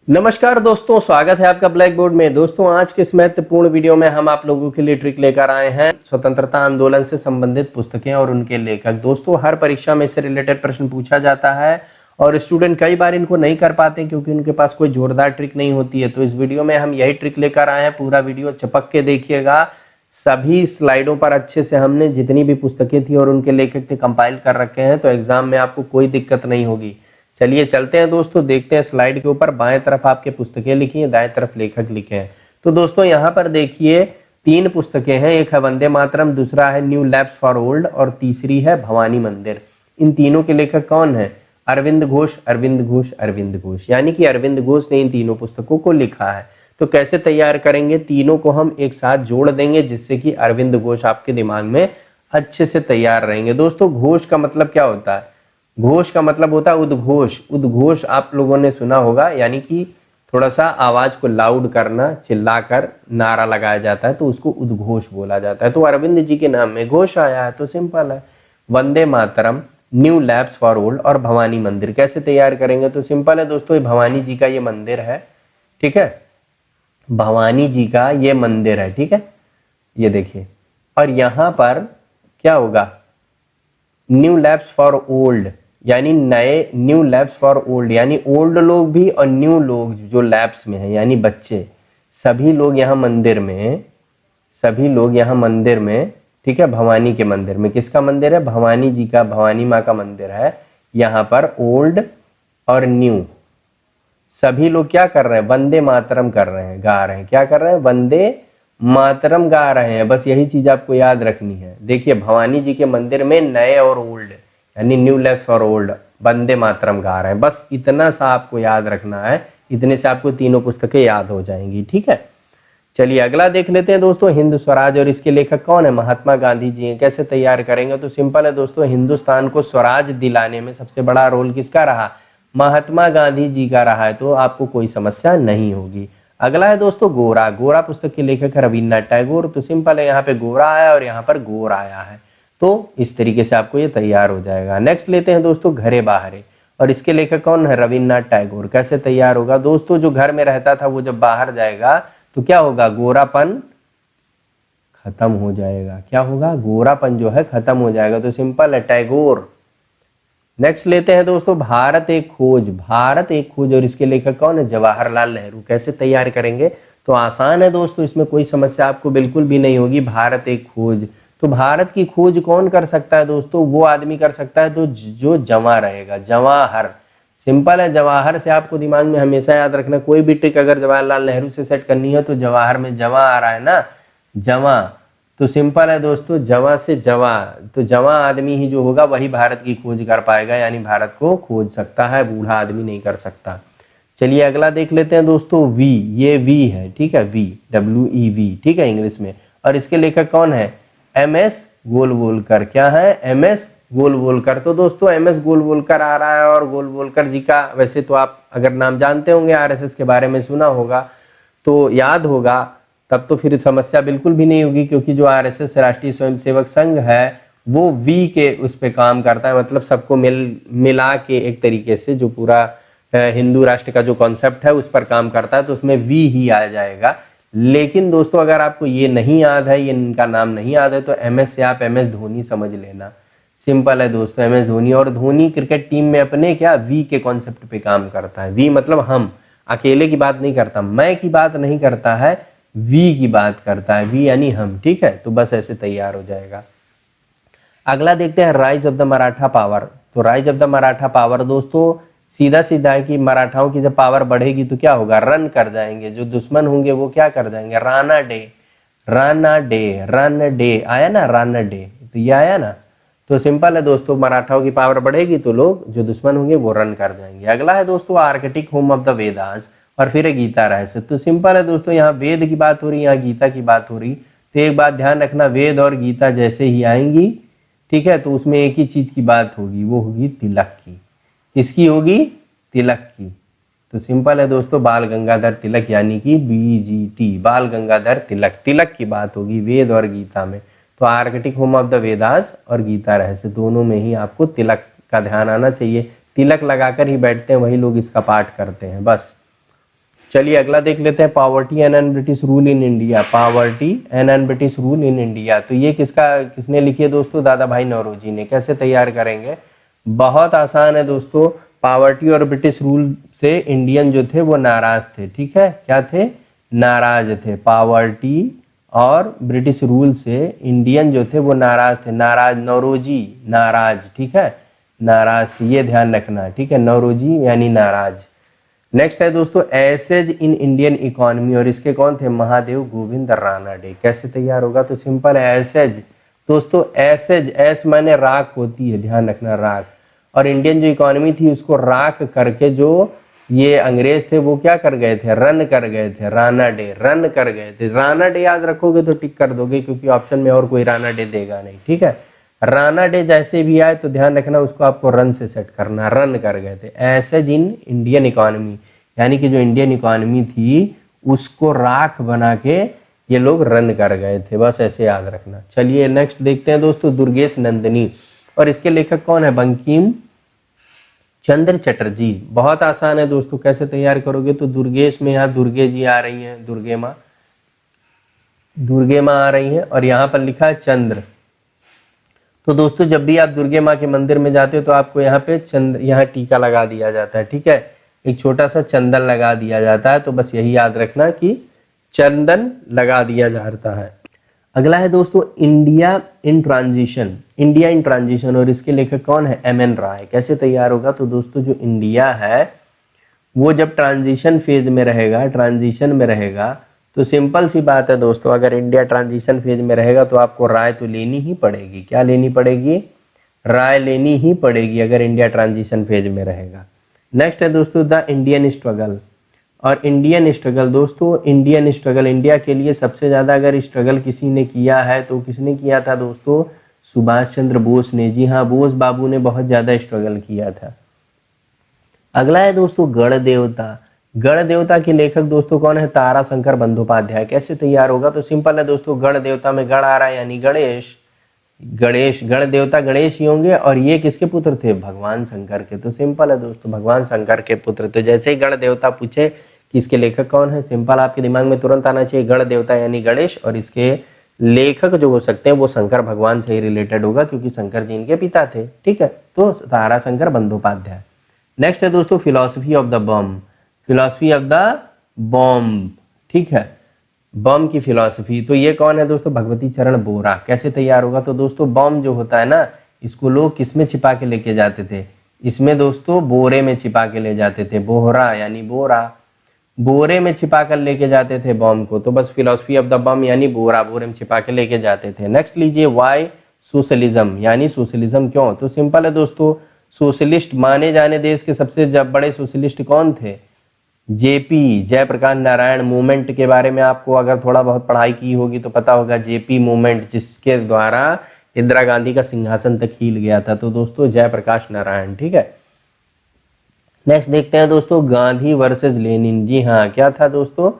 नमस्कार दोस्तों, स्वागत है आपका ब्लैक बोर्ड में। दोस्तों, आज के इस महत्वपूर्ण वीडियो में हम आप लोगों के लिए ट्रिक लेकर आए हैं स्वतंत्रता आंदोलन से संबंधित पुस्तकें और उनके लेखक। दोस्तों, हर परीक्षा में इससे रिलेटेड प्रश्न पूछा जाता है और स्टूडेंट कई बार इनको नहीं कर पाते क्योंकि उनके पास कोई जोरदार ट्रिक नहीं होती है। तो इस वीडियो में हम यही ट्रिक लेकर आए हैं। पूरा वीडियो चपक के देखिएगा। सभी स्लाइडों पर अच्छे से हमने जितनी भी पुस्तकें थी और उनके लेखक थे कंपाइल कर रखे हैं, तो एग्जाम में आपको कोई दिक्कत नहीं होगी। चलिए चलते हैं दोस्तों, देखते हैं। स्लाइड के ऊपर बाएं तरफ आपके पुस्तकें लिखी हैं, दाएं तरफ लेखक लिखे हैं। तो दोस्तों यहाँ पर देखिए 3 पुस्तकें हैं। एक है वंदे मातरम, दूसरा है न्यू लैब्स फॉर ओल्ड और तीसरी है भवानी मंदिर। इन तीनों के लेखक कौन है? अरविंद घोष, अरविंद घोष, अरविंद घोष। यानी कि अरविंद घोष ने इन तीनों पुस्तकों को लिखा है। तो कैसे तैयार करेंगे? तीनों को हम एक साथ जोड़ देंगे जिससे कि अरविंद घोष आपके दिमाग में अच्छे से तैयार रहेंगे। दोस्तों, घोष का मतलब क्या होता है? घोष का मतलब होता है उद्घोष। उद्घोष आप लोगों ने सुना होगा, यानी कि थोड़ा सा आवाज को लाउड करना, चिल्लाकर नारा लगाया जाता है, तो उसको उद्घोष बोला जाता है। तो अरविंद जी के नाम में घोष आया है, तो सिंपल है। Vande Mataram, new labs for old और भवानी मंदिर कैसे तैयार करेंगे? तो सिंपल है दोस्तों, ये भवानी जी का ये मंदिर है, ठीक है। भवानी जी का ये मंदिर है, ठीक है, ये देखिए। और यहां पर क्या होगा? न्यू लैब्स फॉर ओल्ड, यानी नए, न्यू लैब्स फॉर ओल्ड यानी ओल्ड लोग भी और न्यू लोग जो लैब्स में हैं यानी बच्चे, सभी लोग यहाँ मंदिर में, सभी लोग यहाँ मंदिर में, ठीक है। भवानी के मंदिर में, किसका मंदिर है? भवानी जी का, भवानी माँ का मंदिर है। यहाँ पर ओल्ड और न्यू सभी लोग क्या कर रहे हैं? वंदे मातरम कर रहे हैं, गा रहे हैं। क्या कर रहे हैं? वंदे मातरम गा रहे हैं। बस यही चीज आपको याद रखनी है। देखिए, भवानी जी के मंदिर में नए और ओल्ड यानी new labs for old Vande Mataram गा रहे हैं। बस इतना सा आपको याद रखना है। इतने से आपको तीनों पुस्तकें याद हो जाएंगी, ठीक है। चलिए अगला देख लेते हैं दोस्तों, हिंद स्वराज। और इसके लेखक कौन है? महात्मा गांधी जी हैं। कैसे तैयार करेंगे? तो सिंपल है दोस्तों, हिंदुस्तान को स्वराज दिलाने में सबसे बड़ा रोल किसका रहा? महात्मा गांधी जी का रहा है। तो आपको कोई समस्या नहीं होगी। अगला है दोस्तों गोरा। गोरा पुस्तक के लेखक है रविन्द्रनाथ टैगोर। तो सिंपल है, यहाँ पे गोरा आया और यहाँ पर गोर आया है। तो इस तरीके से आपको ये तैयार हो जाएगा। नेक्स्ट लेते हैं दोस्तों घरे बाहरे। और इसके लेखक कौन है? रविन्द्रनाथ टैगोर। कैसे तैयार होगा? दोस्तों, जो घर में रहता था वो जब बाहर जाएगा तो क्या होगा? गोरापन खत्म हो जाएगा। क्या होगा? गोरापन जो है खत्म हो जाएगा। तो सिंपल है, टैगोर। नेक्स्ट लेते हैं दोस्तों भारत एक खोज। भारत एक खोज और इसके लेखक कौन है? जवाहरलाल नेहरू। कैसे तैयार करेंगे? तो आसान है दोस्तों, इसमें कोई समस्या आपको बिल्कुल भी नहीं होगी। भारत एक खोज, तो भारत की खोज कौन कर सकता है दोस्तों? वो आदमी कर सकता है तो जो जवां रहेगा, जवाहर। सिंपल है, जवाहर से आपको दिमाग में हमेशा याद रखना। कोई भी ट्रिक अगर जवाहरलाल नेहरू से सेट करनी है तो जवाहर में जवां आ रहा है ना, जवां। तो सिंपल है दोस्तों, जवां से जवां, तो जवां आदमी ही जो होगा वही भारत की खोज कर पाएगा, यानी भारत को खोज सकता है, बूढ़ा आदमी नहीं कर सकता। चलिए अगला देख लेते हैं दोस्तों वी। ये वी है, ठीक है, वी, WEV, ठीक है, इंग्लिश में। और इसके लेखक कौन है? MS गोलवोलकर। क्या है? MS गोलवोलकर। तो दोस्तों MS गोलवोलकर आ रहा है और गोलवोलकर जी का वैसे तो आप अगर नाम जानते होंगे, RSS के बारे में सुना होगा तो याद होगा, तब तो फिर समस्या बिल्कुल भी नहीं होगी, क्योंकि जो RSS राष्ट्रीय स्वयंसेवक संघ है वो वी के उस पे काम करता है। मतलब सबको मिला के एक तरीके से जो पूरा हिंदू राष्ट्र का जो कॉन्सेप्ट है उस पर काम करता है, तो उसमें वी ही आ जाएगा। लेकिन दोस्तों अगर आपको ये नहीं याद है, ये इनका नाम नहीं याद है, तो MS से आप MS धोनी समझ लेना। सिंपल है दोस्तों, MS धोनी। और धोनी क्रिकेट टीम में अपने क्या वी के कॉन्सेप्ट पे काम करता है। वी मतलब हम, अकेले की बात नहीं करता, मैं की बात नहीं करता है, वी की बात करता है। वी यानी हम, ठीक है। तो बस ऐसे तैयार हो जाएगा। अगला देखते हैं rise of the Maratha power. तो rise of the Maratha power दोस्तों सीधा सीधा है कि मराठाओं की जब पावर बढ़ेगी तो क्या होगा? रन कर जाएंगे। जो दुश्मन होंगे वो क्या कर जाएंगे? Rana day, Rana day, run day आया ना, राना डे, तो ये आया ना। तो सिंपल है दोस्तों, मराठाओं की पावर बढ़ेगी तो लोग जो दुश्मन होंगे वो रन कर जाएंगे। अगला है दोस्तों Arctic home of the Vedas. और फिर गीता रहस्य। तो सिंपल है दोस्तों, यहाँ वेद की बात हो रही, यहाँ गीता की बात हो रही। तो एक बात ध्यान रखना, वेद और गीता जैसे ही आएंगी, ठीक है, तो उसमें एक ही चीज की बात होगी, वो होगी तिलक की। किसकी होगी? तिलक की। तो सिंपल है दोस्तों, बाल गंगाधर तिलक यानी कि BGT, बाल गंगाधर तिलक, तिलक की बात होगी वेद और गीता में। तो Arctic home of the Vedas और गीता रहस्य दोनों में ही आपको तिलक का ध्यान आना चाहिए। तिलक लगाकर ही बैठते हैं वही लोग इसका पाठ करते हैं, बस। चलिए अगला देख लेते हैं, poverty and British rule in India. Poverty and British rule in India, तो ये किसने लिखी है दोस्तों? दादा भाई नौरोजी ने। कैसे तैयार करेंगे? बहुत आसान है दोस्तों। पॉवर्टी और ब्रिटिश रूल से इंडियन जो थे वो नाराज थे, ठीक है। क्या थे? नाराज थे। पॉवर्टी और ब्रिटिश रूल से इंडियन जो थे वो नाराज थे। नाराज, नौरोजी नाराज, ठीक है, नाराज थे, ये ध्यान रखना, ठीक है। नौरोजी यानी नाराज। नेक्स्ट है दोस्तों, एसेज इन इंडियन इकोनॉमी, और इसके कौन थे? महादेव गोविंद रानडे। कैसे तैयार होगा? तो सिंपल है, एसेज दोस्तों, एसेज, एस माने राख होती है, ध्यान रखना, राख। और इंडियन जो इकोनॉमी थी उसको राख करके जो ये अंग्रेज थे वो क्या कर गए थे? रन कर गए थे। रानाडे, रन कर गए थे। रानाडे याद रखोगे तो टिक कर दोगे, क्योंकि ऑप्शन में और कोई रानाडे देगा नहीं, ठीक है। रानाडे जैसे भी आए तो ध्यान रखना उसको आपको रन से सेट करना, रन कर गए थे। एसेज इन इंडियन इकोनॉमी, यानी कि जो इंडियन इकोनॉमी थी उसको राख बना के ये लोग रन कर गए थे, बस ऐसे याद रखना। चलिए नेक्स्ट देखते हैं दोस्तों, दुर्गेश नंदिनी, और इसके लेखक कौन है? बंकिम चंद्र चटर्जी। बहुत आसान है दोस्तों, कैसे तैयार करोगे? तो दुर्गेश में यहाँ दुर्गे जी आ रही हैं, दुर्गे माँ, दुर्गे माँ आ रही हैं, और यहाँ पर लिखा है चंद्र। तो दोस्तों जब भी आप दुर्गे माँ के मंदिर में जाते हो तो आपको यहाँ पे चंद्र, यहाँ टीका लगा दिया जाता है, ठीक है, एक छोटा सा चंदन लगा दिया जाता है। तो बस यही याद रखना कि चंदन लगा दिया जाता है। अगला है दोस्तों, India in transition, India in transition, और इसके लेखक कौन है? एम एन राय। कैसे तैयार होगा? तो दोस्तों जो इंडिया है वो जब ट्रांजिशन फेज में रहेगा, ट्रांजिशन में रहेगा, तो सिंपल सी बात है दोस्तों, अगर इंडिया ट्रांजिशन फेज में रहेगा तो आपको राय तो लेनी ही पड़ेगी। क्या लेनी पड़ेगी? राय लेनी ही पड़ेगी अगर इंडिया ट्रांजिशन फेज में रहेगा। नेक्स्ट है दोस्तों, द इंडियन स्ट्रगल, और इंडियन स्ट्रगल दोस्तों, इंडियन स्ट्रगल, इंडिया के लिए सबसे ज़्यादा अगर स्ट्रगल किसी ने किया है तो किसने किया था दोस्तों? सुभाष चंद्र बोस ने। जी हाँ, बोस बाबू ने बहुत ज़्यादा स्ट्रगल किया था। अगला है दोस्तों, गण देवता। गण देवता के लेखक दोस्तों कौन है? ताराशंकर बंदोपाध्याय। कैसे तैयार होगा? तो सिंपल है दोस्तों, गण देवता में गण आ रहा है यानी गणेश, गणेश, गण देवता गणेश ही होंगे, और ये किसके पुत्र थे? भगवान शंकर के। तो सिंपल है दोस्तों, भगवान शंकर के पुत्र। तो जैसे ही गण देवता पूछे कि इसके लेखक कौन है, सिंपल आपके दिमाग में तुरंत आना चाहिए गण देवता यानी गणेश, और इसके लेखक जो हो सकते हैं वो शंकर भगवान से ही रिलेटेड होगा, क्योंकि शंकर जी इनके पिता थे, ठीक है। तो ताराशंकर बंदोपाध्याय। नेक्स्ट है दोस्तों, philosophy of the bomb, philosophy of the bomb, ठीक है, बम की फिलॉसफी। तो ये कौन है दोस्तों? भगवती चरण बोरा। कैसे तैयार होगा? तो दोस्तों बम जो होता है ना, इसको लोग किस में छिपा के लेके जाते थे? इसमें दोस्तों बोरे में छिपा के ले जाते थे, बोहरा यानी बोरा, बोरे में छिपा कर लेके जाते थे बम को। तो बस फिलॉसफी ऑफ द बम यानी बोरा, बोरे में छिपा के लेके जाते थे। नेक्स्ट लीजिए, वाई सोशलिज्म, यानी सोशलिज्म क्यों? तो सिंपल है दोस्तों, सोशलिस्ट माने जाने देश के सबसे बड़े सोशलिस्ट कौन थे? जेपी, जयप्रकाश नारायण मूवमेंट के बारे में आपको अगर थोड़ा बहुत पढ़ाई की होगी तो पता होगा, जेपी मूवमेंट, जिसके द्वारा इंदिरा गांधी का सिंहासन तक हिल गया था। तो दोस्तों जयप्रकाश नारायण, ठीक है। नेक्स्ट देखते हैं दोस्तों, गांधी वर्सेस लेनिन। जी हाँ, क्या था दोस्तों?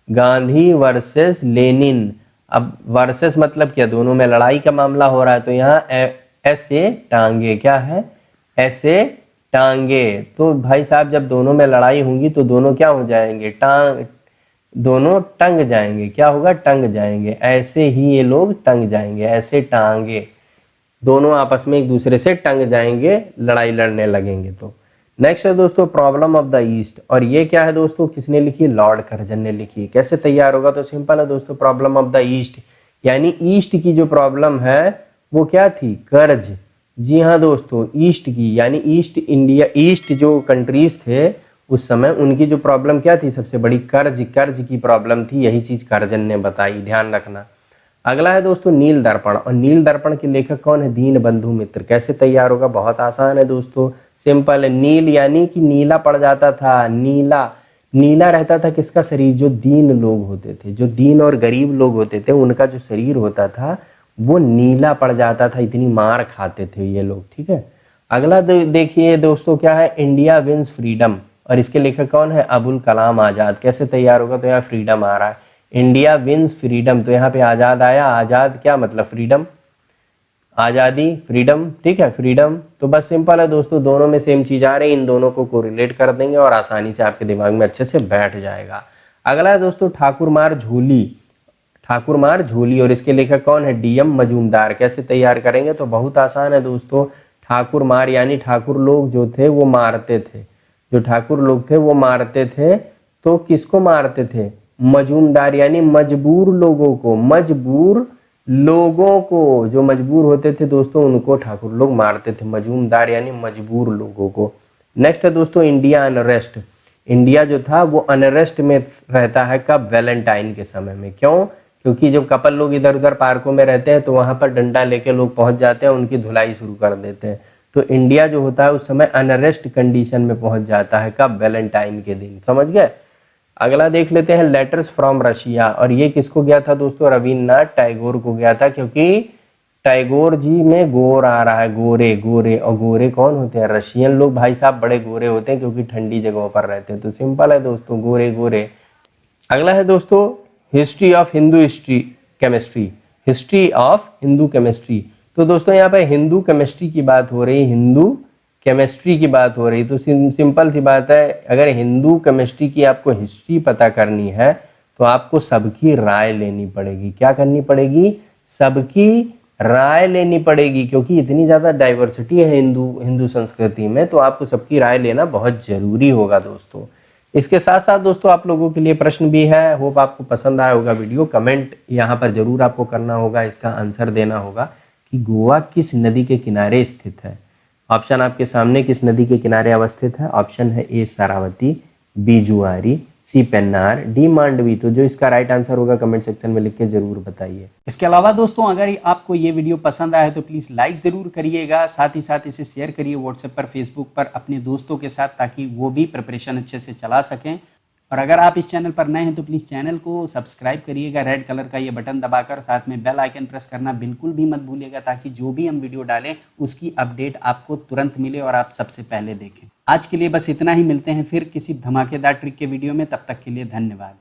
Gandhi versus Lenin. अब वर्सेस मतलब क्या? दोनों में लड़ाई का मामला हो रहा है। तो यहाँ ऐसे टांगे, क्या है? ऐसे टांगे। तो भाई साहब जब दोनों में लड़ाई होंगी तो दोनों क्या हो जाएंगे? टांग, दोनों टंग जाएंगे। क्या होगा? टंग जाएंगे। ऐसे ही ये लोग टंग जाएंगे, ऐसे टांगे, दोनों आपस में एक दूसरे से टंग जाएंगे, लड़ाई लड़ने लगेंगे। तो नेक्स्ट है दोस्तों, प्रॉब्लम ऑफ द ईस्ट, और ये क्या है दोस्तों? किसने लिखी? लॉर्ड कर्जन ने लिखी। कैसे तैयार होगा? तो सिंपल है दोस्तों, प्रॉब्लम ऑफ द ईस्ट यानी ईस्ट की जो प्रॉब्लम है वो क्या थी? कर्ज। जी हाँ दोस्तों, ईस्ट की यानी ईस्ट इंडिया, ईस्ट जो कंट्रीज थे उस समय उनकी जो प्रॉब्लम क्या थी? सबसे बड़ी कर्ज, कर्ज की प्रॉब्लम थी। यही चीज कर्जन ने बताई, ध्यान रखना। अगला है दोस्तों, नील दर्पण, और नील दर्पण के लेखक कौन है? दीन बंधु मित्र। कैसे तैयार होगा? बहुत आसान है दोस्तों, सिंपल है। नील यानी कि नीला पड़ जाता था, नीला, नीला रहता था किसका शरीर? जो दीन लोग होते थे, जो दीन और गरीब लोग होते थे, उनका जो शरीर होता था वो नीला पड़ जाता था, इतनी मार खाते थे ये लोग, ठीक है। अगला देखिए दोस्तों, क्या है? इंडिया विंस फ्रीडम, और इसके लेखक कौन है? अबुल कलाम आजाद। कैसे तैयार होगा? तो यहाँ फ्रीडम आ रहा है, इंडिया विंस फ्रीडम, तो यहाँ पे आजाद आया। आजाद क्या मतलब? फ्रीडम। आज़ादी, फ्रीडम, ठीक है, फ्रीडम। तो बस सिंपल है दोस्तों, दोनों में सेम चीज़ आ रही है, इन दोनों को कोरिलेट कर देंगे और आसानी से आपके दिमाग में अच्छे से बैठ जाएगा। अगला है दोस्तों ठाकुरमार झोली, ठाकुरमार झोली, और इसके लेखक कौन है? डीएम मजूमदार। कैसे तैयार करेंगे? तो बहुत आसान है दोस्तों, ठाकुरमार यानी ठाकुर लोग जो थे वो मारते थे, जो ठाकुर लोग थे वो मारते थे। तो किसको मारते थे? मजूमदार यानी मजबूर लोगों को, मजबूर लोगों को, जो मजबूर होते थे दोस्तों उनको ठाकुर लोग मारते थे, मजूमदार यानी मजबूर लोगों को। नेक्स्ट है दोस्तों इंडिया अनरेस्ट। इंडिया जो था वो अनरेस्ट में रहता है, कब? वैलेंटाइन के समय में। क्यों? क्योंकि जब कपल लोग इधर उधर पार्कों में रहते हैं तो वहां पर डंडा लेके लोग पहुंच जाते हैं, उनकी धुलाई शुरू कर देते हैं। तो इंडिया जो होता है उस समय अनरेस्ट कंडीशन में पहुंच जाता है, कब? वैलेंटाइन के दिन। समझ गए? अगला देख लेते हैं लेटर्स फ्रॉम रशिया, और ये किसको गया था दोस्तों? रविन्द्रनाथ टैगोर को गया था, क्योंकि टैगोर जी में गोर आ रहा है, गोरे गोरे, और गोरे कौन होते हैं? रशियन लोग भाई साहब बड़े गोरे होते हैं क्योंकि ठंडी जगहों पर रहते हैं। तो सिंपल है दोस्तों, गोरे गोरे। अगला है दोस्तों history of Hindu history chemistry, history of Hindu chemistry. तो दोस्तों यहाँ पे हिंदू केमिस्ट्री की बात हो रही, हिंदू केमिस्ट्री की बात हो रही। तो सिंपल सी बात है, अगर हिंदू केमिस्ट्री की आपको हिस्ट्री पता करनी है तो आपको सबकी राय लेनी पड़ेगी। क्या करनी पड़ेगी? सबकी राय लेनी पड़ेगी, क्योंकि इतनी ज़्यादा डाइवर्सिटी है हिंदू संस्कृति में, तो आपको सबकी राय लेना बहुत जरूरी होगा दोस्तों। इसके साथ साथ दोस्तों आप लोगों के लिए प्रश्न भी है, होप आपको पसंद आया होगा वीडियो। कमेंट यहाँ पर जरूर आपको करना होगा, इसका आंसर देना होगा कि गोवा किस नदी के किनारे स्थित है। ऑप्शन आपके सामने, किस नदी के किनारे अवस्थित है? ऑप्शन है ए शरावती, बी जुआरी, सी पेन्नार, डी मांडवी। तो जो इसका राइट आंसर होगा कमेंट सेक्शन में लिख के जरूर बताइए। इसके अलावा दोस्तों अगर आपको ये वीडियो पसंद आया तो प्लीज़ लाइक ज़रूर करिएगा, साथ ही साथ इसे शेयर करिए व्हाट्सएप पर, फेसबुक पर अपने दोस्तों के साथ, ताकि वो भी प्रिपरेशन अच्छे से चला सकें। और अगर आप इस चैनल पर नए हैं तो प्लीज़ चैनल को सब्सक्राइब करिएगा, रेड कलर का ये बटन दबाकर, साथ में बेल आइकन प्रेस करना बिल्कुल भी मत भूलिएगा, ताकि जो भी हम वीडियो डालें उसकी अपडेट आपको तुरंत मिले और आप सबसे पहले देखें। आज के लिए बस इतना ही, मिलते हैं फिर किसी धमाकेदार ट्रिक के वीडियो में, तब तक के लिए धन्यवाद।